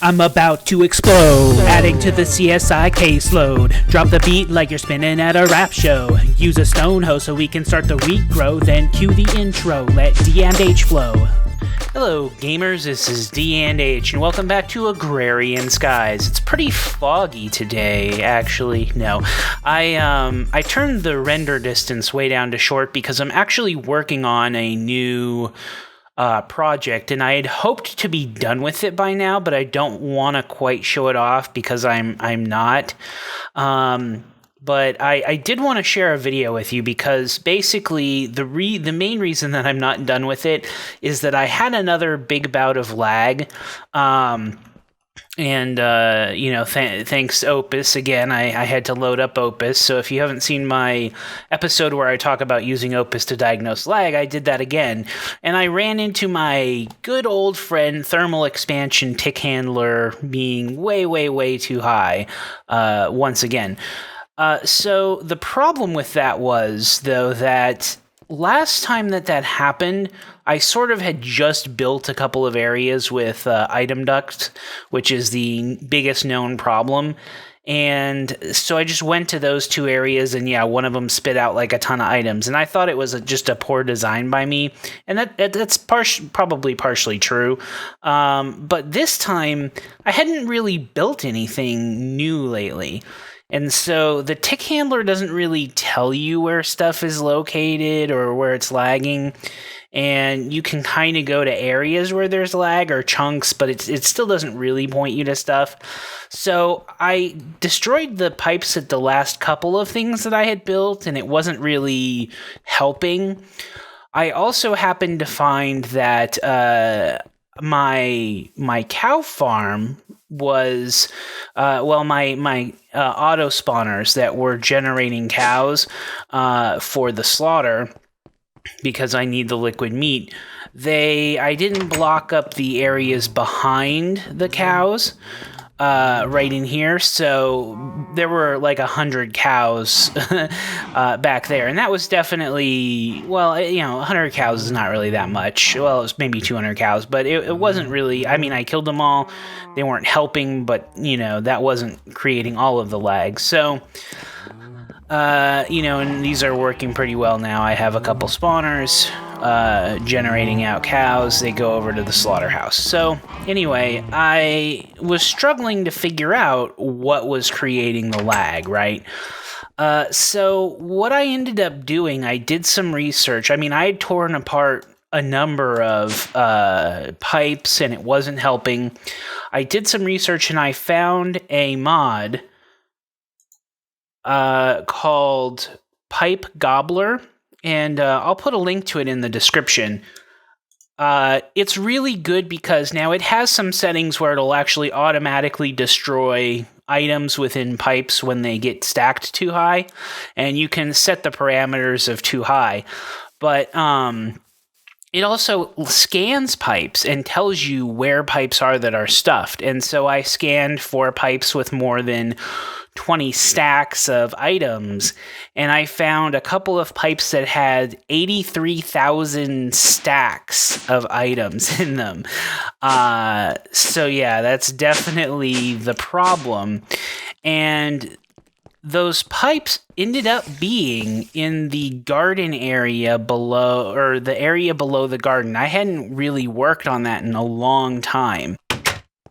I'm about to explode, adding to the CSI caseload. Drop the beat like you're spinning at a rap show. Use a stone hoe so we can start the week grow. Then cue the intro, let D and H flow. Hello gamers, this is D and H, and welcome back to Agrarian Skies. It's pretty foggy today, actually. No, I turned the render distance way down to short because I'm actually working on a new project, and I had hoped to be done with it by now, but I don't want to quite show it off because I'm not. But I did want to share a video with you because basically the main reason that I'm not done with it is that I had another big bout of lag. Thanks Opus again. I had to load up Opus. So if you haven't seen my episode where I talk about using Opus to diagnose lag, I did that again. And I ran into my good old friend thermal expansion tick handler being way too high once again. So the problem with that was, though, that last time that happened, I sort of had just built a couple of areas with item duct, which is the biggest known problem. And so I just went to those two areas, and yeah, one of them spit out like a ton of items. And I thought it was just a poor design by me, and that's probably partially true. But this time, I hadn't really built anything new lately. And so the tick handler doesn't really tell you where stuff is located or where it's lagging. And you can kind of go to areas where there's lag or chunks, but it still doesn't really point you to stuff. So I destroyed the pipes at the last couple of things that I had built, and it wasn't really helping. I also happened to find that my cow farm was my auto spawners that were generating cows for the slaughter, because I need the liquid meat. I didn't block up the areas behind the cows right in here, so there were like 100 cows back there, and that was definitely, 100 cows is not really that much. Well, it was maybe 200 cows, but it wasn't really, I killed them all. They weren't helping, but, that wasn't creating all of the lag. So, and these are working pretty well now. I have a couple spawners generating out cows. They go over to the slaughterhouse. So, anyway, I was struggling to figure out what was creating the lag, right? So what I ended up doing, I did some research. I had torn apart a number of pipes, and it wasn't helping. I did some research, and I found a mod called Pipe Gobbler, and I'll put a link to it in the description. It's really good because now it has some settings where it'll actually automatically destroy items within pipes when they get stacked too high, and you can set the parameters of too high. But it also scans pipes and tells you where pipes are that are stuffed. And so I scanned for pipes with more than 20 stacks of items, and I found a couple of pipes that had 83,000 stacks of items in them. So yeah, that's definitely the problem. And those pipes ended up being in the garden area below, or the area below the garden. I hadn't really worked on that in a long time.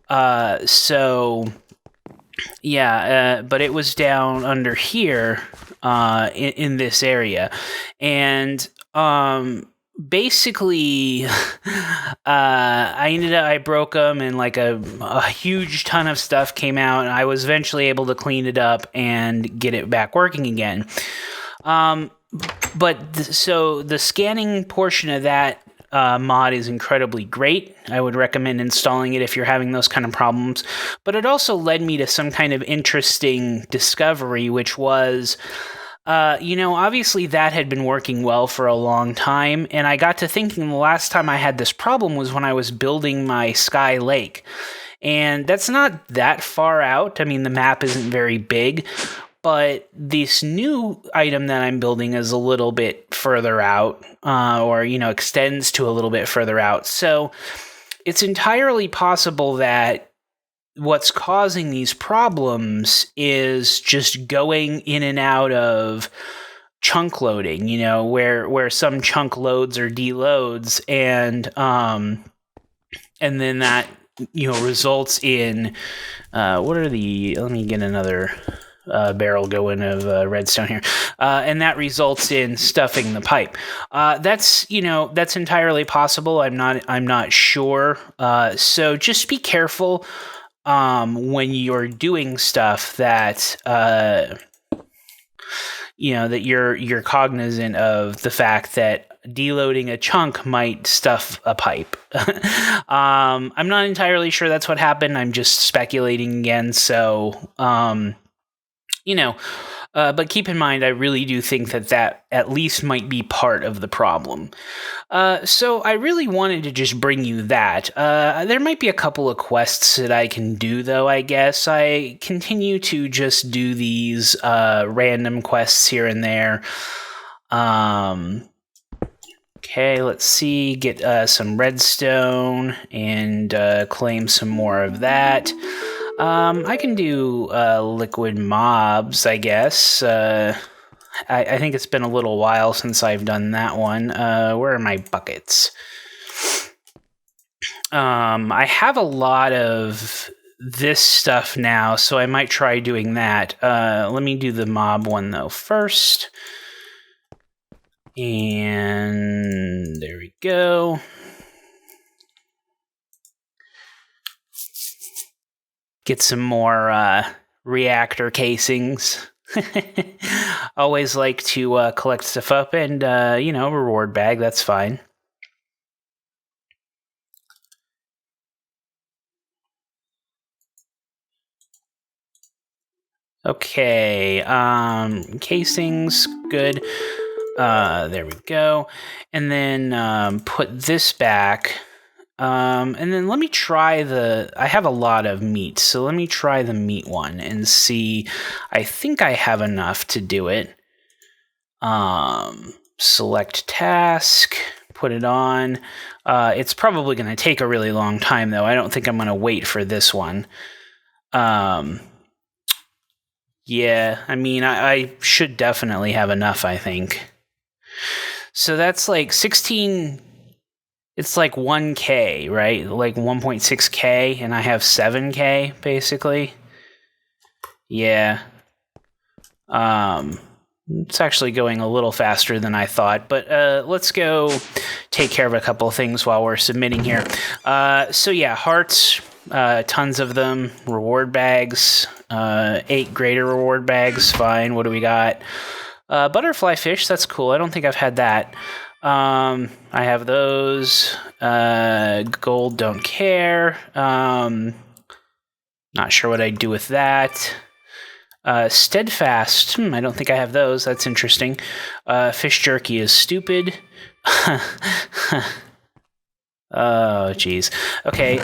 But it was down under here in this area. And basically, I broke them, and like a huge ton of stuff came out, and I was eventually able to clean it up and get it back working again. So the scanning portion of that mod is incredibly great. I would recommend installing it if you're having those kind of problems. But it also led me to some kind of interesting discovery, which was, obviously that had been working well for a long time, and I got to thinking the last time I had this problem was when I was building my Sky Lake. And that's not that far out. The map isn't very big, but this new item that I'm building is a little bit further out, extends to a little bit further out. So it's entirely possible that what's causing these problems is just going in and out of chunk loading, where some chunk loads or deloads, and then that results in let me get another barrel going of redstone here, and that results in stuffing the pipe. That's entirely possible. I'm not sure. So just be careful when you're doing stuff that that you're cognizant of the fact that deloading a chunk might stuff a pipe. I'm not entirely sure that's what happened. I'm just speculating again. So, but keep in mind, I really do think that at least might be part of the problem. So I really wanted to just bring you that. There might be a couple of quests that I can do, though, I guess. I continue to just do these random quests here and there. Okay, let's see. Get some redstone and claim some more of that. I can do liquid mobs, I guess. I think it's been a little while since I've done that one. Where are my buckets? I have a lot of this stuff now, so I might try doing that. Let me do the mob one, though, first. And there we go. Get some more reactor casings. Always like to collect stuff up, and reward bag, that's fine. Okay, casings, good. There we go. And then put this back. And then let me try I have a lot of meat, so let me try the meat one and see. I think I have enough to do it. Select task, put it on. It's probably going to take a really long time, though. I don't think I'm going to wait for this one. Yeah, I mean, I should definitely have enough, I think. So that's like 16... It's like 1K, right? Like 1.6K, and I have 7K, basically. Yeah. It's actually going a little faster than I thought, but let's go take care of a couple of things while we're submitting here. So yeah, hearts, tons of them. Reward bags, 8 greater reward bags, fine. What do we got? Butterfly fish, that's cool. I don't think I've had that. I have those. Gold, don't care. Not sure what I'd do with that. Steadfast, I don't think I have those. That's interesting. Fish jerky is stupid. Oh, geez. Okay,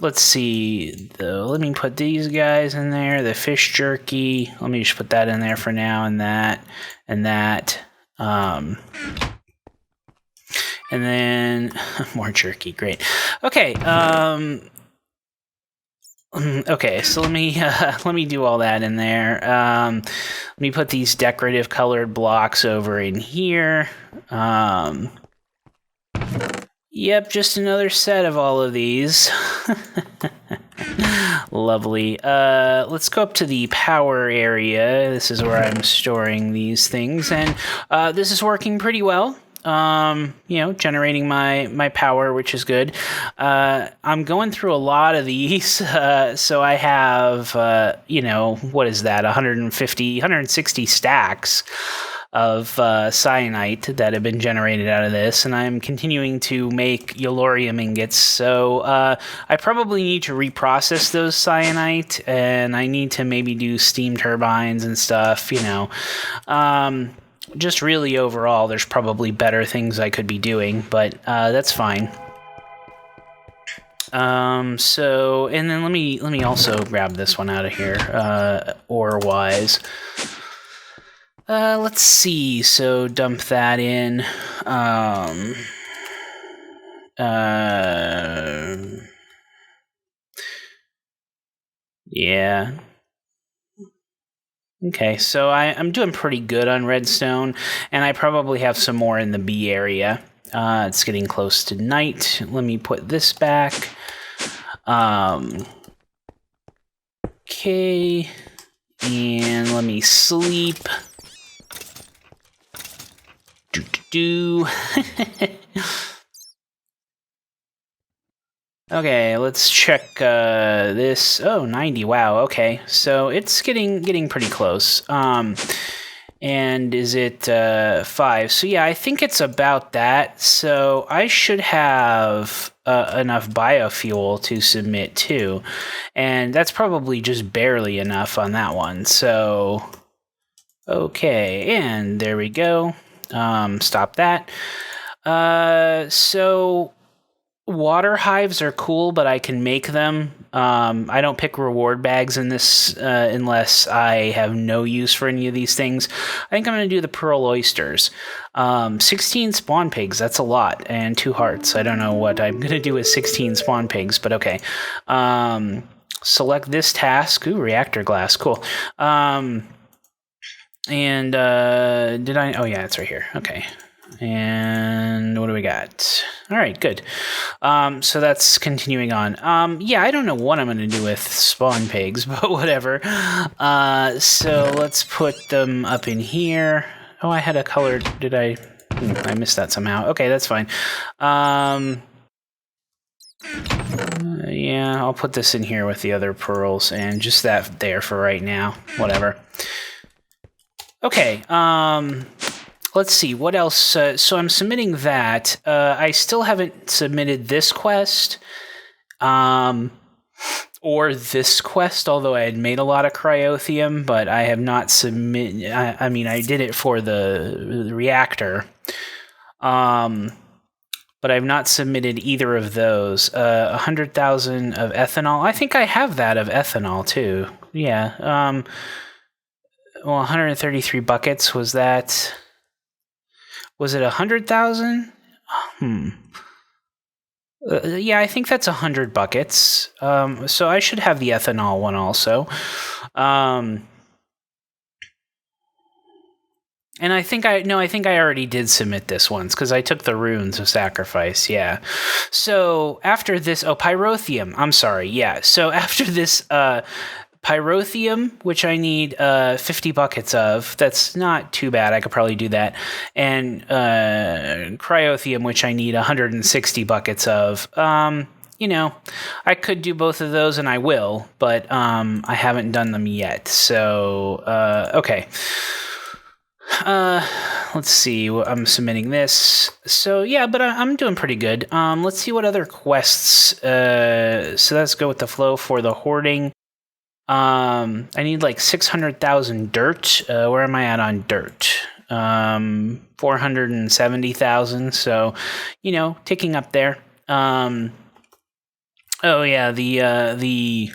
let's see. Let me put these guys in there. The fish jerky. Let me just put that in there for now, and that, and that. And then more jerky, great. Okay, okay, so let me do all that in there. Let me put these decorative colored blocks over in here. Yep, just another set of all of these. Lovely. Let's go up to the power area. This is where I'm storing these things, and this is working pretty well. Generating my power, which is good. I'm going through a lot of these, so I have, what is that, 160 stacks of cyanite that have been generated out of this, and I'm continuing to make yellorium ingots, so I probably need to reprocess those cyanite, and I need to maybe do steam turbines and stuff, just really overall, there's probably better things I could be doing, but that's fine. So, and then let me also grab this one out of here, ore-wise. Let's see, so dump that in. Yeah. Okay, so I'm doing pretty good on redstone, and I probably have some more in the B area. It's getting close to night. Let me put this back. Okay, and let me sleep. Do. Okay, let's check this. Oh, 90. Wow. Okay, so it's getting pretty close. And is it 5? So yeah, I think it's about that. So I should have enough biofuel to submit too, and that's probably just barely enough on that one. So okay, and there we go. Stop that. So water hives are cool, but I can make them. I don't pick reward bags in this unless I have no use for any of these things. I think I'm going to do the pearl oysters. 16 spawn pigs, that's a lot, and 2 hearts. I don't know what I'm going to do with 16 spawn pigs, but okay. Select this task. Ooh, reactor glass, cool. And did I? Oh yeah, it's right here. Okay. And what do we got? All right, good. So that's continuing on. Yeah, I don't know what I'm going to do with spawn pigs, but whatever. So let's put them up in here. Oh, I had a color. Did I? I missed that somehow. Okay, that's fine. Yeah, I'll put this in here with the other pearls and just that there for right now. Whatever. Okay, let's see, what else? So I'm submitting that. I still haven't submitted this quest, or this quest, although I had made a lot of cryotheum, but I have not submitted... I mean, I did it for the reactor, but I've not submitted either of those. 100,000 of ethanol. I think I have that of ethanol, too. Yeah, well, 133 buckets, was that... Was it 100,000? Yeah, I think that's 100 buckets. So I should have the ethanol one also. And I think I already did submit this once because I took the runes of sacrifice. Yeah. So after this, pyrotheum. I'm sorry. Yeah. So after this, pyrotheum, which I need 50 buckets of. That's not too bad. I could probably do that. And cryotheum, which I need 160 buckets of. You know, I could do both of those, and I will, but I haven't done them yet. So, okay. Let's see. I'm submitting this. So, yeah, but I'm doing pretty good. Let's see what other quests. So let's go with the flow for the hoarding. I need like 600,000 dirt. Where am I at on dirt? 470,000. So, you know, ticking up there. Oh yeah, the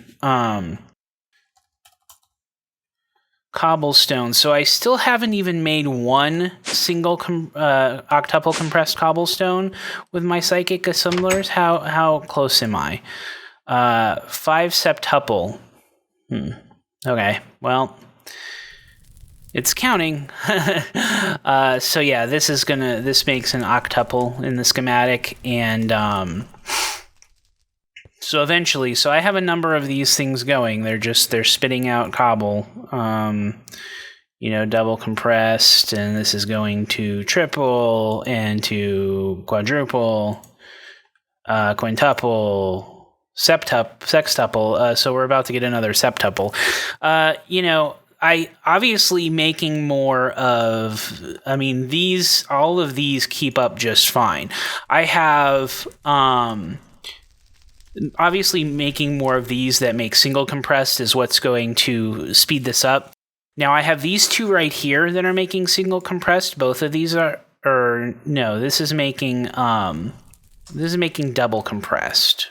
cobblestone. So I still haven't even made one single octuple compressed cobblestone with my psychic assemblers. How close am I? 5 septuple. Okay, well, it's counting. So yeah, this makes an octuple in the schematic, and so eventually, so I have a number of these things going. They're spitting out cobble, you know, double compressed, and this is going to triple and to quadruple, quintuple, sextuple. So we're about to get another septuple. You know, I obviously making more of, I mean, all of these keep up just fine. I have, obviously making more of these that make single compressed is what's going to speed this up. Now I have these two right here that are making single compressed. Both of these are, or no, this is making double compressed.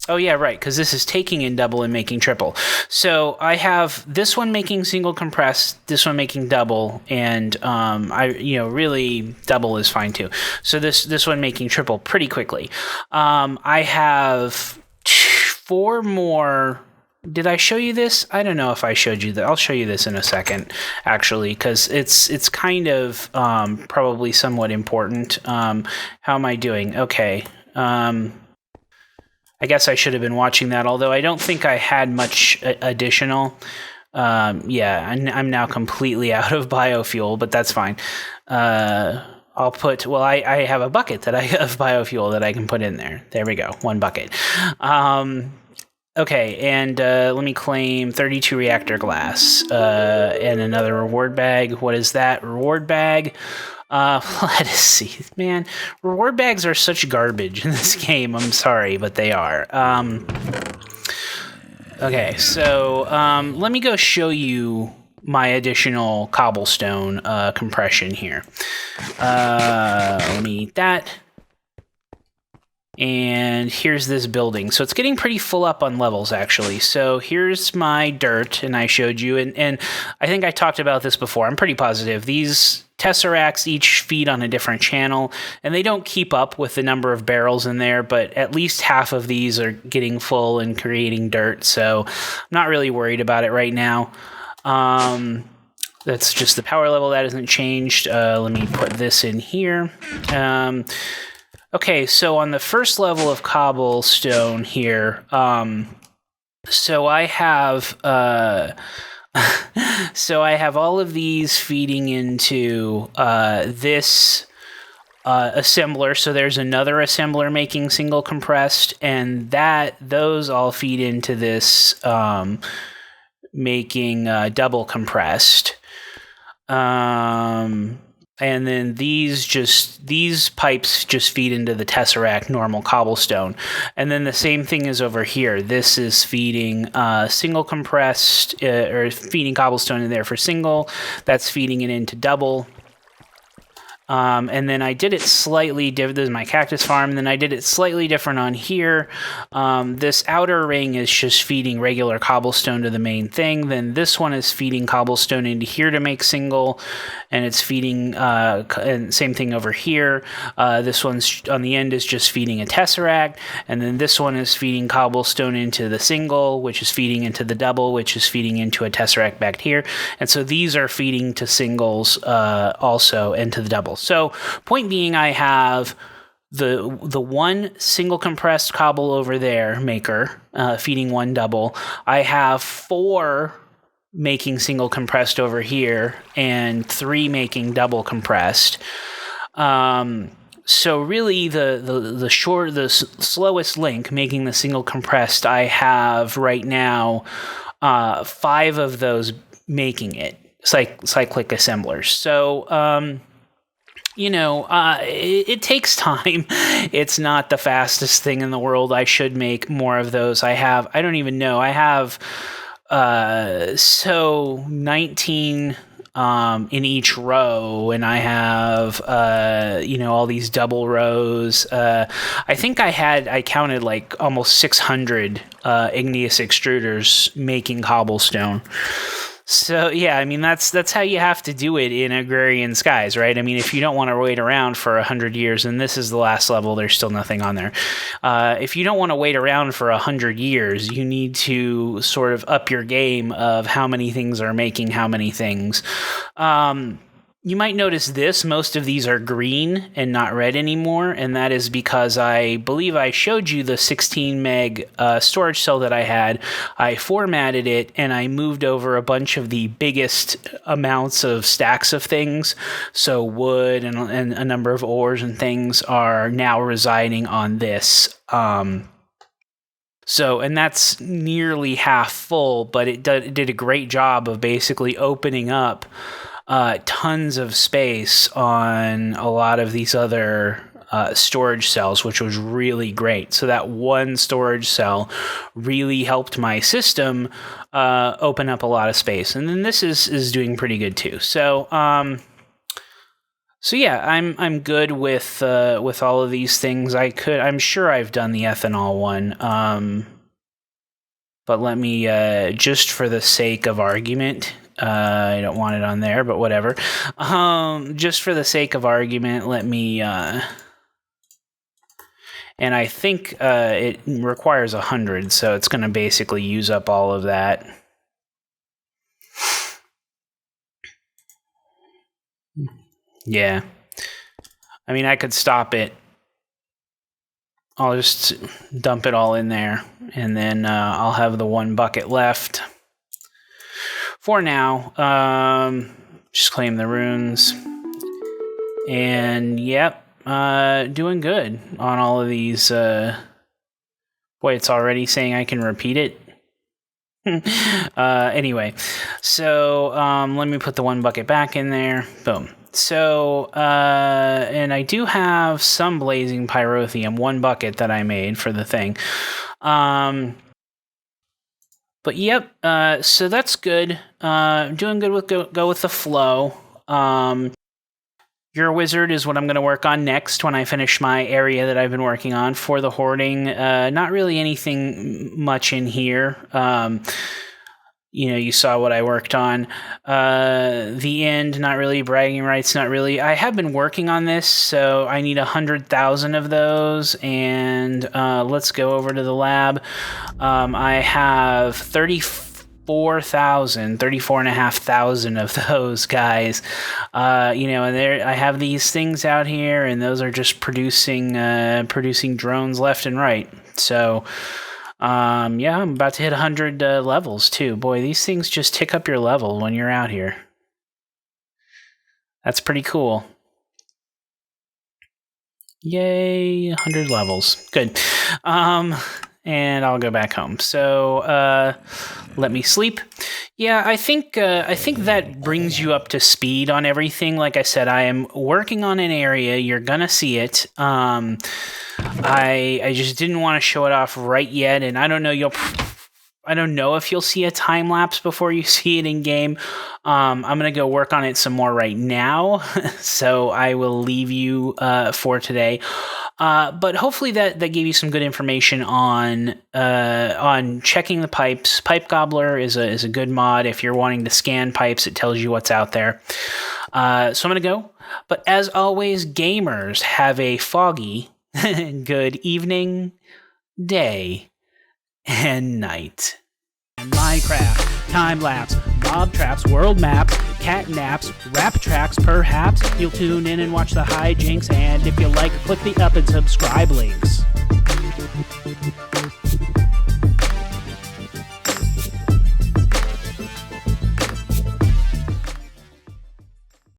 Oh yeah, right, because this is taking in double and making triple. So I have this one making single compressed, this one making double, and really double is fine too. So this one making triple pretty quickly. I have 4 more. Did I show you this? I don't know if I showed you that. I'll show you this in a second, actually, because it's kind of probably somewhat important. How am I doing? Okay. I guess I should have been watching that, although I don't think I had much additional. Yeah, I'm now completely out of biofuel, but that's fine. I'll put, well, I have a bucket of biofuel that I can put in there. There we go, 1 bucket. Okay, and let me claim 32 reactor glass and another reward bag. What is that? Reward bag. Let's see. Man, reward bags are such garbage in this game. I'm sorry, but they are. Okay, so let me go show you my additional cobblestone compression here. Let me eat that. And here's this building. So it's getting pretty full up on levels, actually. So here's my dirt, and I showed you. And I think I talked about this before. I'm pretty positive. These tesseracts each feed on a different channel, and they don't keep up with the number of barrels in there, but at least half of these are getting full and creating dirt. So I'm not really worried about it right now. That's just the power level. That hasn't changed. Let me put this in here. Okay, so on the first level of cobblestone here, so I have all of these feeding into this assembler. So there's another assembler making single compressed, and those all feed into this making double compressed. And then these pipes just feed into the tesseract normal cobblestone. And then the same thing is over here. This is feeding single compressed, or feeding cobblestone in there for single. That's feeding it into double. And then I did it slightly different. This is my cactus farm. And then I did it slightly different on here. This outer ring is just feeding regular cobblestone to the main thing. Then this one is feeding cobblestone into here to make single. And it's feeding, and same thing over here. This one's on the end is just feeding a tesseract. And then this one is feeding cobblestone into the single, which is feeding into the double, which is feeding into a tesseract back here. And so these are feeding to singles also and to the double. So point being, I have the one single compressed cobble over there maker feeding one double. I have 4 making single compressed over here and 3 making double compressed. So really the slowest link making the single compressed, I have right now 5 of those making it, cyclic assemblers. So it takes time. It's not the fastest thing in the world. I should make more of those. I don't even know. I have 19 in each row, and I have all these double rows. I think I counted like almost 600 igneous extruders making cobblestone. So yeah, I mean that's how you have to do it in Agrarian skies, right? I mean, if you don't want to wait around for 100 years, and this is the last level, there's still nothing on there. If you don't want to wait around for 100 years, you need to sort of up your game of how many things are making how many things. You might notice this, most of these are green and not red anymore, and that is because I believe I showed you the 16 meg storage cell that I had. I formatted it, and I moved over a bunch of the biggest amounts of stacks of things. So wood and a number of ores and things are now residing on this. And that's nearly half full, but it did a great job of basically opening up tons of space on a lot of these other storage cells, which was really great. So that one storage cell really helped my system open up a lot of space. And then this is doing pretty good too. So yeah, I'm good with all of these things. I'm sure I've done the ethanol one. But let me just for the sake of argument. I don't want it on there, but whatever. Just for the sake of argument, let me And I think it requires 100, so it's going to basically use up all of that. Yeah. I mean, I could stop it. I'll just dump it all in there, and then I'll have the 1 bucket left for now. Just claim the runes. And, yep, doing good on all of these. Boy, it's already saying I can repeat it. Anyway, so let me put the 1 bucket back in there. Boom. So, and I do have some blazing pyrotheum, 1 bucket that I made for the thing. But yep, so that's good. Doing good with go with the flow. Your wizard is what I'm going to work on next when I finish my area that I've been working on for the hoarding. Not really anything much in here. You saw what I worked on. The end, not really. Bragging rights, not really. I have been working on this, so I need 100,000 of those. And let's go over to the lab. I have 34,500 of those guys. And there I have these things out here, and those are just producing drones left and right. So. Yeah, I'm about to hit 100 levels too. Boy, these things just tick up your level when you're out here. That's pretty cool. Yay, 100 levels. Good. And I'll go back home. So, let me sleep. Yeah, I think that brings you up to speed on everything. Like I said, I am working on an area. You're gonna see it. I just didn't want to show it off right yet, and I don't know if you'll see a time lapse before you see it in game. I'm gonna go work on it some more right now, so I will leave you for today. But hopefully that gave you some good information on checking the pipes. Pipe Gobbler is a good mod. If you're wanting to scan pipes, it tells you what's out there. So I'm gonna go. But as always, gamers, have a foggy good evening, day, and night. Minecraft, time lapse, mob traps, world maps, cat naps, rap tracks, perhaps. You'll tune in and watch the hijinks, and if you like, click the up and subscribe links.